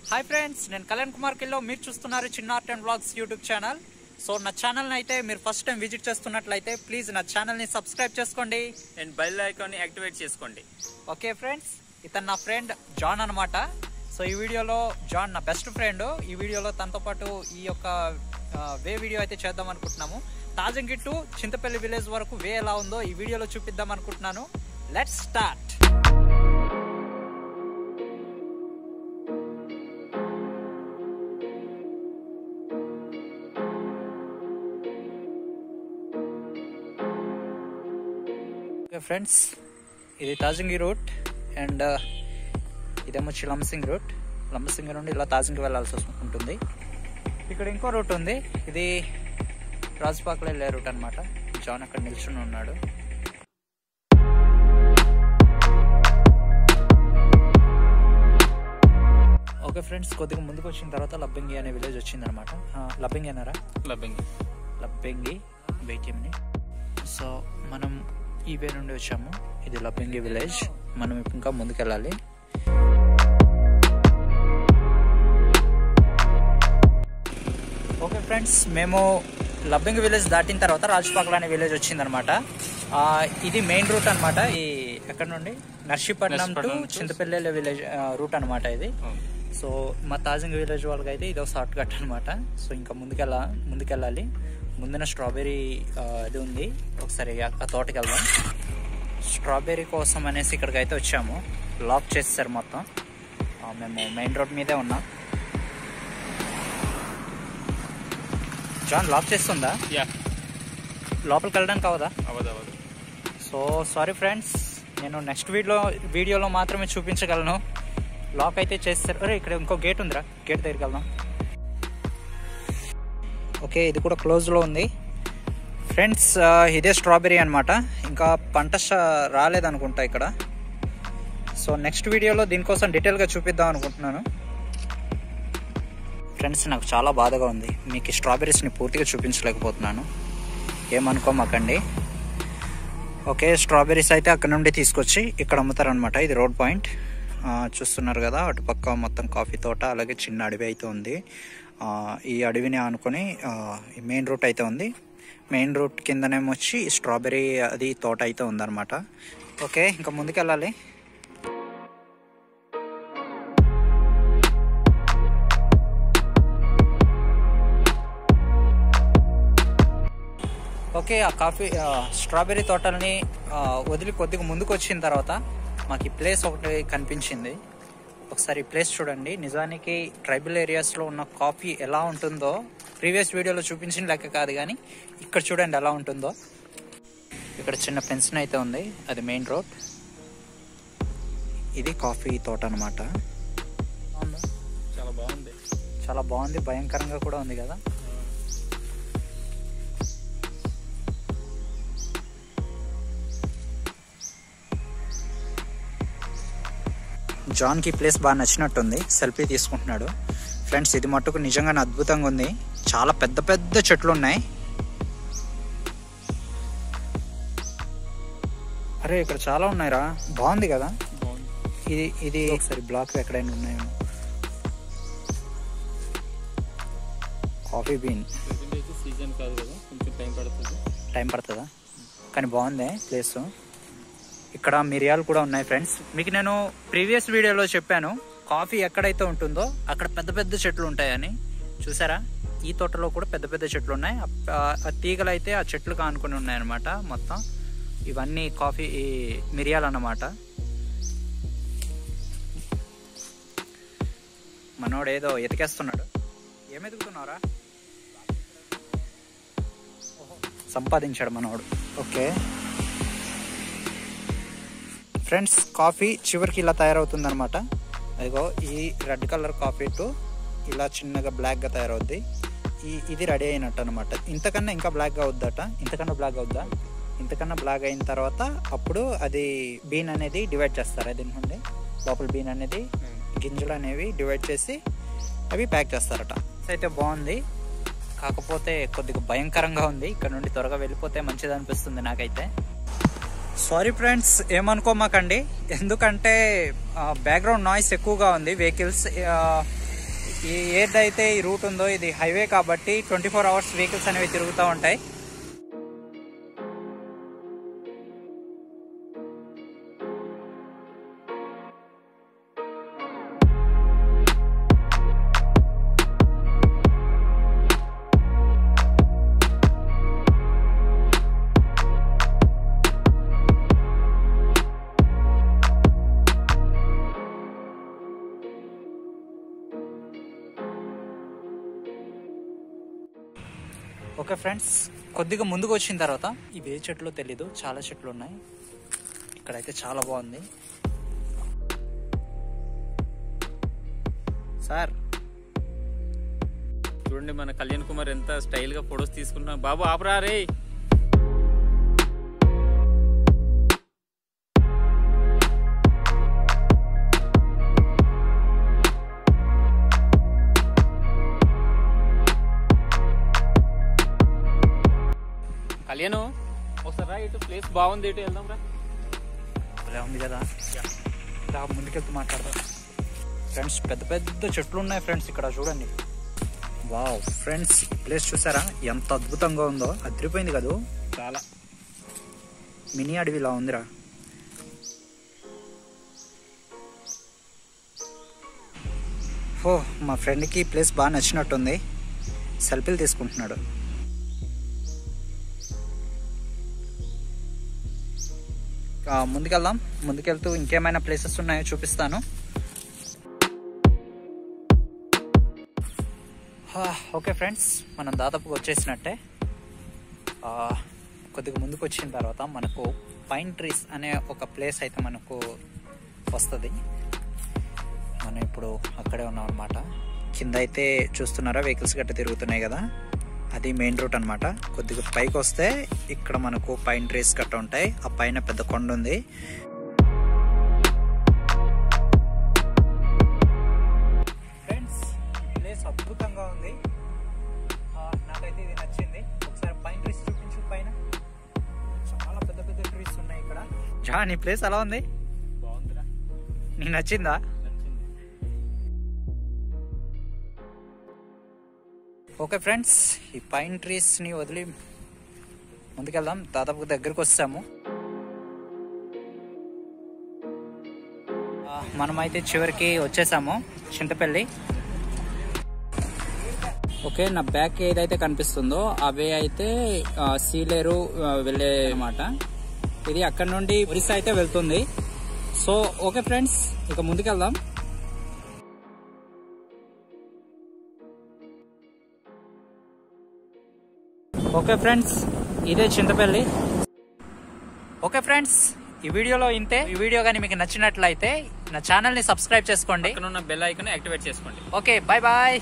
Hi friends, నేను కళ్యాణ్ కుమార్ కిల్లో. మీరు చూస్తున్నారు చిన్న art and vlogs YouTube channel. So నా ఛానల్ని అయితే మీరు ఫస్ట్ టైం విజిట్ చేస్తున్నట్లయితే ప్లీజ్ నా ఛానల్ని సబ్స్క్రైబ్ చేసుకోండి అండ్ బెల్ ఐకాన్ని యాక్టివేట్ చేసుకోండి. ఓకే ఫ్రెండ్స్, ఇతను నా ఫ్రెండ్ జాన్ అనమాట. సో ఈ వీడియోలో జాన్ నా బెస్ట్ ఫ్రెండ్. ఈ వీడియోలో తనతో పాటు ఈ యొక్క వే వీడియో అయితే చేద్దాం అనుకుంటున్నాము. తాజంగి టు చింతపల్లి విలేజ్ వరకు వే ఎలా ఉందో ఈ వీడియోలో చూపిద్దాం అనుకుంటున్నాను. Let's start. ఫ్రెండ్స్, ఇది తాజంగి రూట్ అండ్ ఇదేమో లంబసింగ్ రూట్. లంబసింగ్ నుండి ఇలా తాజంగి వెళ్ళాల్సి ఉంటుంది. ఇక్కడ ఇంకో రూట్ ఉంది, ఇది రాజపాకలో వెళ్ళే రూట్ అనమాట. జాన్ అక్కడ నిల్చుని ఉన్నాడు. ఓకే ఫ్రెండ్స్, కొద్దిగా ముందుకు వచ్చిన తర్వాత లబ్బింగి అనే విలేజ్ వచ్చిందనమాట. లబ్బింగి అన్నారా? లబ్బింగి వెయిట్ ఏ మినిట్. సో మనం ఈ వే నుండి వచ్చాము. ఇది లబ్బింగి విలేజ్. మనం ఇంకా ముందుకెళ్ళాలి. ఓకే ఫ్రెండ్స్, మేము లబ్బింగి విలేజ్ దాటిన తర్వాత రాజపాకల అనే విలేజ్ వచ్చిందనమాట. ఇది మెయిన్ రూట్ అనమాట. ఈ ఎక్కడ నుండి Narsipatnam to Chintapalli village route అనమాట ఇది. సో మా తాజంగి విలేజ్ వాళ్ళకి అయితే ఇది ఒక షార్ట్ కట్ అనమాట. సో ఇంకా ముందుకెళ్ళాలి. ముందున స్ట్రాబెర్రీ ఇది ఉంది. ఒకసారి ఆ తోటకి వెళ్దాం. స్ట్రాబెర్రీ కోసం అనేసి ఇక్కడికి అయితే వచ్చాము. లాక్ చేసేసారు మొత్తం. మేము మెయిన్ రోడ్ మీదే ఉన్నాం. జాన్ లాక్ చేస్తుందా? లోపలికి వెళ్ళడానికి అవదా? సో సారీ ఫ్రెండ్స్, నేను నెక్స్ట్ వీడియోలో మాత్రమే చూపించగలను. లాక్ అయితే చేస్తారు. అరే ఇక్కడ ఇంకో గేట్ ఉందిరా, గేట్ దగ్గరికి వెళ్దాం. ఓకే, ఇది కూడా క్లోజ్లో ఉంది. ఫ్రెండ్స్, ఇదే స్ట్రాబెర్రీ అనమాట. ఇంకా పంట రాలేదనుకుంటా ఇక్కడ. సో నెక్స్ట్ వీడియోలో దీనికోసం డీటెయిల్గా చూపిద్దాం అనుకుంటున్నాను. ఫ్రెండ్స్, నాకు చాలా బాధగా ఉంది. మీకు స్ట్రాబెర్రీస్ని పూర్తిగా చూపించలేకపోతున్నాను, ఏమనుకోమాకండి. ఓకే, స్ట్రాబెర్రీస్ అయితే అక్కడ నుండి తీసుకొచ్చి ఇక్కడ అమ్ముతారనమాట. ఇది రోడ్ పాయింట్ చూస్తున్నారు కదా. అటుపక్క మొత్తం కాఫీ తోట, అలాగే చిన్న అడవి అయితే ఉంది. ఈ అడవిని ఆనుకొని మెయిన్ రూట్ అయితే ఉంది. మెయిన్ రూట్ కిందనేమో వచ్చి స్ట్రాబెర్రీ అది తోట అయితే ఉందన్నమాట. ఓకే, ఇంకా ముందుకెళ్ళాలి. ఓకే, ఆ స్ట్రాబెర్రీ తోటల్ని వదిలి కొద్దిగా ముందుకు వచ్చిన తర్వాత మాకు ఈ ప్లేస్ ఒకటి కనిపించింది. ఒకసారి ఈ ప్లేస్ చూడండి. నిజానికి ట్రైబల్ ఏరియాస్లో ఉన్న కాఫీ ఎలా ఉంటుందో ప్రీవియస్ వీడియోలో చూపించిన లెక్క కాదు, కానీ ఇక్కడ చూడండి ఎలా ఉంటుందో. ఇక్కడ చిన్న పెన్షన్ అయితే ఉంది, అది మెయిన్ రోడ్. ఇది కాఫీ తోట అనమాట. చాలా బాగుంది, భయంకరంగా కూడా ఉంది కదా. జాన్కి ప్లేస్ బాగా నచ్చినట్టుంది, సెల్ఫీ తీసుకుంటున్నాడు. ఫ్రెండ్స్, ఇది మట్టుకు నిజంగానే అద్భుతంగా ఉంది. చాలా పెద్ద పెద్ద చెట్లు ఉన్నాయి. అరే ఇక్కడ చాలా ఉన్నాయిరా, బాగుంది కదా. ఇది ఒకసారి బ్లాక్ ఎక్కడైనా ఉన్నాయో. కాఫీ బీన్ టైం పడుతుందా, కానీ బాగుంది ప్లేస్. ఇక్కడ మిరియాలు కూడా ఉన్నాయి. ఫ్రెండ్స్, మీకు నేను ప్రీవియస్ వీడియోలో చెప్పాను కాఫీ ఎక్కడైతే ఉంటుందో అక్కడ పెద్ద పెద్ద చెట్లు ఉంటాయని. చూసారా, ఈ తోటలో కూడా పెద్ద పెద్ద చెట్లు ఉన్నాయి. ఆ తీగలు అయితే ఆ చెట్లు కానుకొని ఉన్నాయన్నమాట. మొత్తం ఇవన్నీ కాఫీ మిరియాలు అన్నమాట. మనోడు ఏదో ఎతికేస్తున్నాడు. ఏం ఎదుగుతున్నారా? సంపాదించాడు మనోడు. ఓకే ఫ్రెండ్స్, కాఫీ చివరికి ఇలా తయారవుతుంది అనమాట. అదిగో ఈ రెడ్ కలర్ కాఫీ టు ఇలా చిన్నగా బ్లాక్గా తయారవుద్ది. ఇది రెడీ అయినట్టు అనమాట. ఇంతకన్నా ఇంకా బ్లాక్గా అవుద్దట. ఇంతకన్నా బ్లాక్ అయిన తర్వాత అప్పుడు అది బీన్ అనేది డివైడ్ చేస్తారు. దీని నుండి లోపల బీన్ అనేది గింజలు అనేవి డివైడ్ చేసి అవి ప్యాక్ చేస్తారట. అయితే బాగుంది, కాకపోతే కొద్దిగా భయంకరంగా ఉంది. ఇక్కడ నుండి త్వరగా వెళ్ళిపోతే మంచిది అనిపిస్తుంది నాకైతే. సారీ ఫ్రెండ్స్, ఏమనుకోమాకండి. ఎందుకంటే బ్యాక్గ్రౌండ్ నాయిస్ ఎక్కువగా ఉంది వెహికల్స్. ఈ ఏదైతే ఈ రూట్ ఉందో ఇది హైవే కాబట్టి 24 అవర్స్ వెహికల్స్ అనేవి తిరుగుతూ ఉంటాయి. ఓకే ఫ్రెండ్స్, కొద్దిగా ముందుకు వచ్చిన తర్వాత ఇవి ఏ చెట్లు తెలీదు, చాలా చెట్లు ఉన్నాయి. ఇక్కడైతే చాలా బాగుంది. సార్ చూడండి మన కళ్యాణ్ కుమార్ ఎంత స్టైల్ గా ఫొటోస్ తీసుకుంటున్నా. బాబు ఆపరా రే. కళ్యాణ్ ఒకసారి రా, ఇటు ప్లేస్ బాగుంది, ఇటు వెళ్దాం రా. ఇలా ఉంది కదా, ఇలా ముందుకెళ్తూ మాట్లాడదాం. ఫ్రెండ్స్ పెద్ద పెద్ద చెట్లు ఉన్నాయి ఫ్రెండ్స్, ఇక్కడ చూడండి. వావ్ ఫ్రెండ్స్, ప్లేస్ చూసారా ఎంత అద్భుతంగా ఉందో, అదిరిపోయింది కదా. చాలా మినీ అడవిలా ఉందిరా. ఓ మా ఫ్రెండ్కి ప్లేస్ బాగా నచ్చినట్టుంది, సెల్ఫీలు తీసుకుంటున్నాడు. ముందుకెళ్దాం. ముందుకెళ్తూ ఇంకేమైనా ప్లేసెస్ ఉన్నాయో చూపిస్తాను. ఓకే ఫ్రెండ్స్, మనం దాదాపుగా వచ్చేసినట్టే. కొద్దిగా ముందుకు వచ్చిన తర్వాత మనకు పైన్ ట్రీస్ అనే ఒక ప్లేస్ అయితే మనకు వస్తుంది. మనం ఇప్పుడు అక్కడే ఉన్నాం అనమాట. కింద అయితే చూస్తున్నారా వెహికల్స్ గట్ట తిరుగుతున్నాయి కదా, అది మెయిన్ రూట్ అనమాట. కొద్దిగా పైకి వస్తే ఇక్కడ మనకు పైన్ ట్రీస్ గట్ట ఉంటాయి. ఆ పైన పెద్ద కొండ ఉంది. ఫ్రెండ్స్ ఈ ప్లేస్ అద్భుతంగా ఉంది, నాకైతే ఇది నచ్చింది. ఒకసారి పైన్ ట్రీస్ చూపించు. పైన చాలా పెద్ద పెద్ద ట్రీస్ ఉన్నాయి ఇక్కడ. జాన్ ఈ ప్లేస్ ఎలా ఉంది? బాగుందిరా. నీకు నచ్చిందా? ఓకే ఫ్రెండ్స్, ఈ పైన్ ట్రీస్ని వదిలి ముందుకెళ్దాం. దాదాపు దగ్గరకు వస్తాము. మనమైతే చివరికి వచ్చేసాము, చింతపల్లి. ఓకే, నా బ్యాక్ ఏదైతే కనిపిస్తుందో అవే అయితే సీలేరు వెళ్ళే అన్నమాట. ఇది అక్కడ నుండి ఒరిస్సా అయితే వెళ్తుంది. సో ఓకే ఫ్రెండ్స్, ఇక ముందుకెళ్దాం. ఓకే ఫ్రెండ్స్, ఇదే చింతపల్లి. ఓకే ఫ్రెండ్స్, ఈ వీడియోలో ఇంతే. ఈ వీడియో కానీ మీకు నచ్చినట్లయితే నా ఛానల్ని సబ్స్క్రైబ్ చేసుకోండి. పక్కన ఉన్న బెల్ ఐకాన్ యాక్టివేట్ చేసుకోండి. Okay, bye bye.